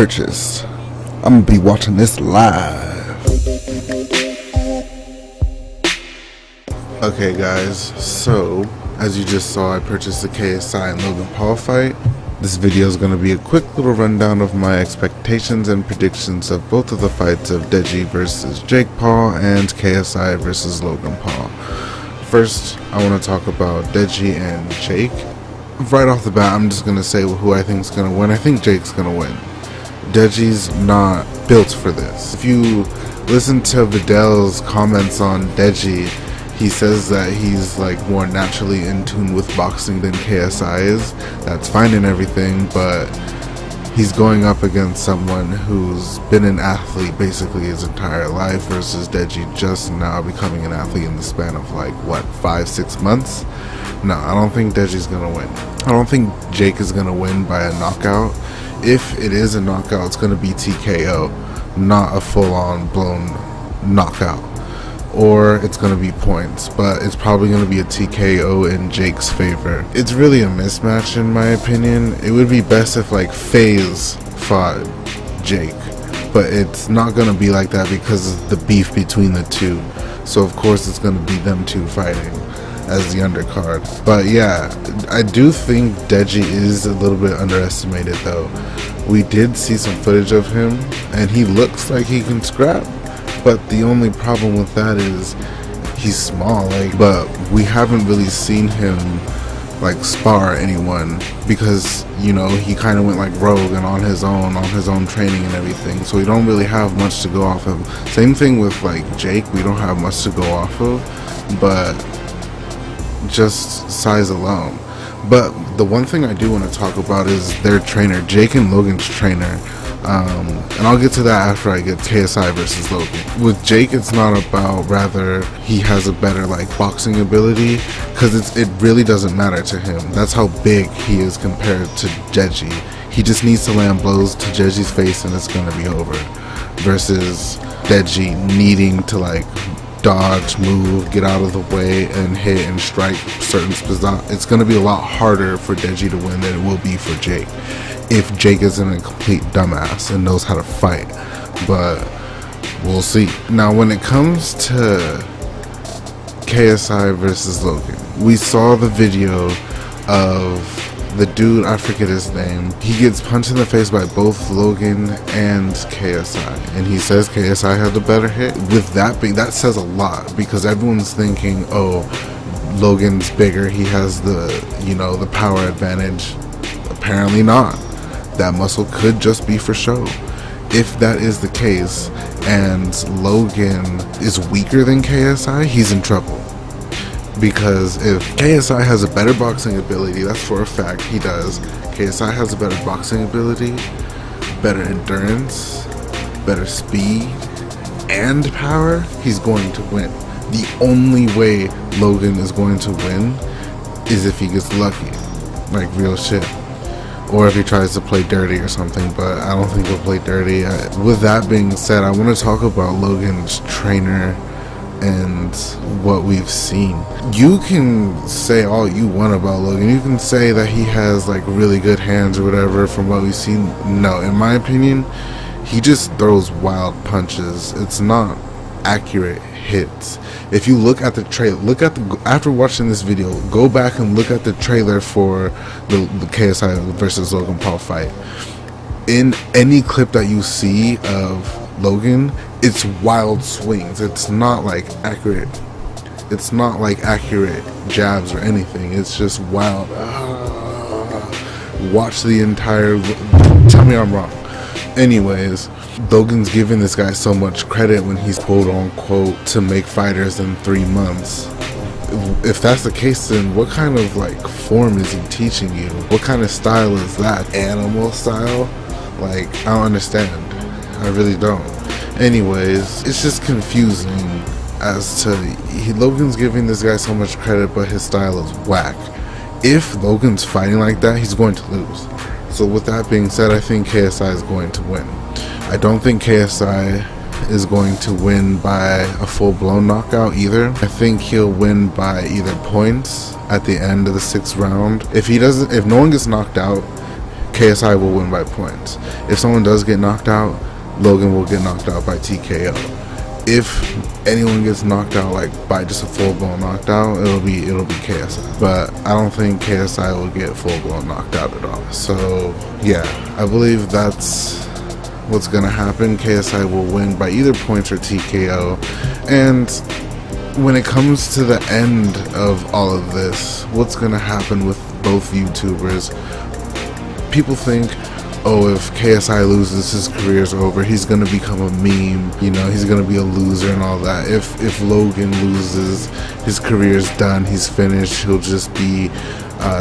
purchased. I'm gonna be watching this live. Okay guys, so as you just saw, I purchased the KSI and Logan Paul fight. This video is going to be a quick little rundown of my expectations and predictions of both of the fights of Deji versus Jake Paul and KSI versus Logan Paul. First, I want to talk about Deji and Jake. Right off the bat, I'm just going to say who I think is going to win. I think Jake's going to win. Deji's not built for this. If you listen to Vidal's comments on Deji, he says that he's like more naturally in tune with boxing than KSI is. That's fine and everything, but he's going up against someone who's been an athlete basically his entire life versus Deji just now becoming an athlete in the span of like, what, 5-6 months? No, I don't think Deji's gonna win. I don't think Jake is gonna win by a knockout. If it is a knockout, it's gonna be TKO, not a full-on blown knockout. Or it's going to be points, but it's probably going to be a TKO in Jake's favor. It's really a mismatch in my opinion. It would be best if like FaZe fought Jake, but it's not going to be like that because of the beef between the two. So of course it's going to be them two fighting as the undercard. But yeah, I do think Deji is a little bit underestimated though. We did see some footage of him and he looks like he can scrap. But the only problem with that is he's small, but we haven't really seen him like spar anyone because, you know, he kind of went like rogue and on his own training and everything. So we don't really have much to go off of. Same thing with like Jake, we don't have much to go off of, but just size alone. But the one thing I do want to talk about is their trainer, Jake and Logan's trainer. And I'll get to that after I get KSI versus Logan. With Jake, it's not about rather he has a better like boxing ability, because it really doesn't matter to him. That's how big he is compared to Deji. He just needs to land blows to Deji's face and it's gonna be over. Versus Deji needing to like dodge, move, get out of the way, and hit and strike certain spots. It's gonna be a lot harder for Deji to win than it will be for Jake, if Jake isn't a complete dumbass and knows how to fight. But we'll see. Now when it comes to KSI versus Logan, we saw the video of the dude, I forget his name. He gets punched in the face by both Logan and KSI, and he says KSI had the better hit. With that being, that says a lot, because everyone's thinking, oh, Logan's bigger, he has the, you know, the power advantage. Apparently not. That muscle could just be for show. If that is the case and Logan is weaker than KSI, he's in trouble. Because if KSI has a better boxing ability, that's for a fact, he does. KSI has a better boxing ability, better endurance, better speed, and power, he's going to win. The only way Logan is going to win is if he gets lucky, like real shit. Or if he tries to play dirty or something, but I don't think he'll play dirty. With that being said, I want to talk about Logan's trainer and what we've seen. You can say all you want about Logan. You can say that he has like really good hands or whatever from what we've seen. No, in my opinion, he just throws wild punches. It's not accurate hits. If you look at the trailer, after watching this video, go back and look at the trailer for the KSI versus Logan Paul fight. In any clip that you see of Logan, it's wild swings. It's not like accurate. It's not like accurate jabs or anything. It's just wild. Watch the entire. Tell me I'm wrong. Anyways, Logan's giving this guy so much credit when he's quote unquote to make fighters in 3 months. If that's the case, then what kind of like form is he teaching you? What kind of style is that? Animal style? Like, I don't understand. I really don't. Anyways, it's just confusing as to Logan's giving this guy so much credit, but his style is whack. If Logan's fighting like that, he's going to lose. So with that being said, I think KSI is going to win. I don't think KSI is going to win by a full-blown knockout either. I think he'll win by either points at the end of the 6th round. If no one gets knocked out, KSI will win by points. If someone does get knocked out, Logan will get knocked out by TKO. If anyone gets knocked out like by just a full-blown knockdown, it'll be KSI. But I don't think KSI will get full-blown knocked out at all. So yeah, I believe that's what's gonna happen. KSI will win by either points or TKO. And when it comes to the end of all of this, what's gonna happen with both YouTubers? People think, oh, if KSI loses, his career's over. He's gonna become a meme. You know, he's gonna be a loser and all that. If Logan loses, his career's done. He's finished. He'll just be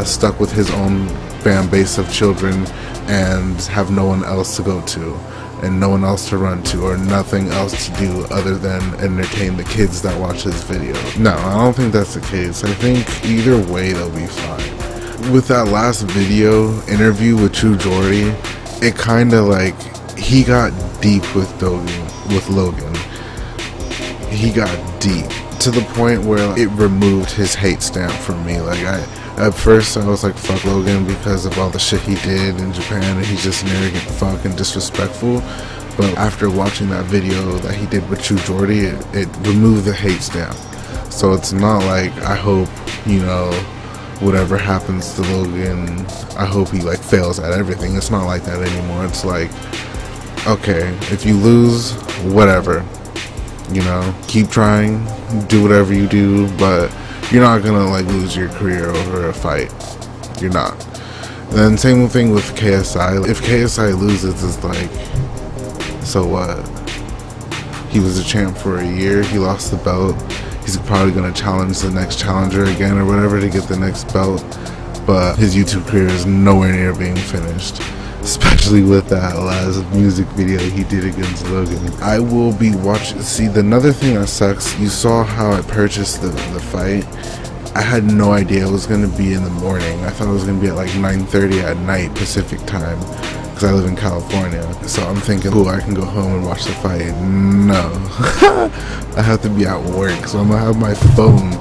stuck with his own fan base of children and have no one else to go to, and no one else to run to, or nothing else to do other than entertain the kids that watch his video. No, I don't think that's the case. I think either way they'll be fine. With that last video interview with True Jordy, it kind of like, he got deep with Logan. He got deep to the point where it removed his hate stamp from me. Like, at first I was like, fuck Logan because of all the shit he did in Japan, and he's just an arrogant fuck and disrespectful. But after watching that video that he did with True Jordy, it removed the hate stamp. So it's not like, I hope, you know, whatever happens to Logan, I hope he like fails at everything. It's not like that anymore. It's like, okay, if you lose, whatever, you know, keep trying, do whatever you do, but you're not gonna like lose your career over a fight. You're not. And then same thing with KSI. If KSI loses, it's like, so what? He was a champ for a year, he lost the belt. He's probably going to challenge the next challenger again or whatever to get the next belt, but his YouTube career is nowhere near being finished, especially with that last music video he did against Logan. I will be watching. See, another thing that sucks, you saw how I purchased the fight. I had no idea it was going to be in the morning. I thought it was going to be at like 9:30 at night Pacific time, because I live in California. So I'm thinking, cool, I can go home and watch the fight. No. I have to be at work, so I'm gonna have my phone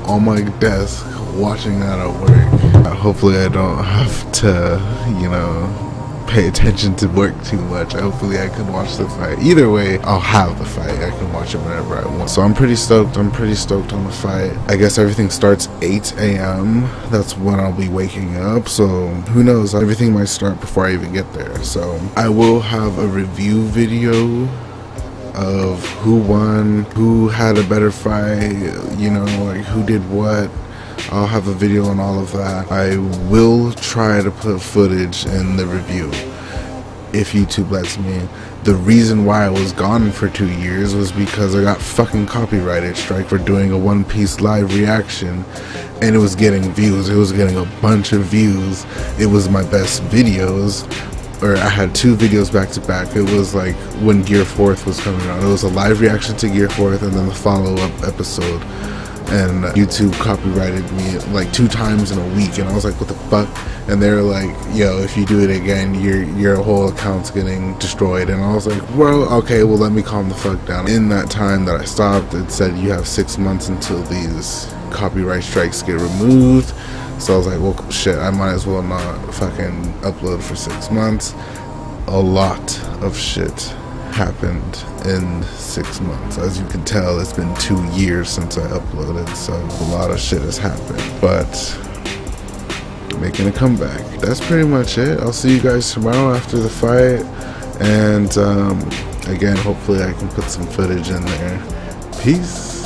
on my desk watching that at work. Hopefully I don't have to, you know, pay attention to work too much. Hopefully I can watch the fight. Either way, I'll have the fight. I can watch it whenever I want. So I'm pretty stoked. I'm pretty stoked on the fight. I guess everything starts 8 a.m. That's when I'll be waking up. So who knows? Everything might start before I even get there. So I will have a review video of who won, who had a better fight, you know, like who did what. I'll have a video on all of that. I will try to put footage in the review if YouTube lets me. The reason why I was gone for 2 years was because I got fucking copyrighted strike for doing a One Piece live reaction, and it was getting views. It was getting a bunch of views. It was my best videos. Or I had 2 videos back to back. It was like when Gear 4th was coming out. It was a live reaction to Gear 4th and then the follow-up episode. And YouTube copyrighted me like 2 times in a week, and I was like, what the fuck? And they were like, yo, if you do it again, your whole account's getting destroyed. And I was like, well, okay, well, let me calm the fuck down. In that time that I stopped, it said you have 6 months until these copyright strikes get removed. So I was like, well, shit, I might as well not fucking upload for 6 months. A lot of shit happened in 6 months. As you can tell, it's been 2 years since I uploaded, so a lot of shit has happened. But making a comeback. That's pretty much it. I'll see you guys tomorrow after the fight. And again, hopefully I can put some footage in there. Peace.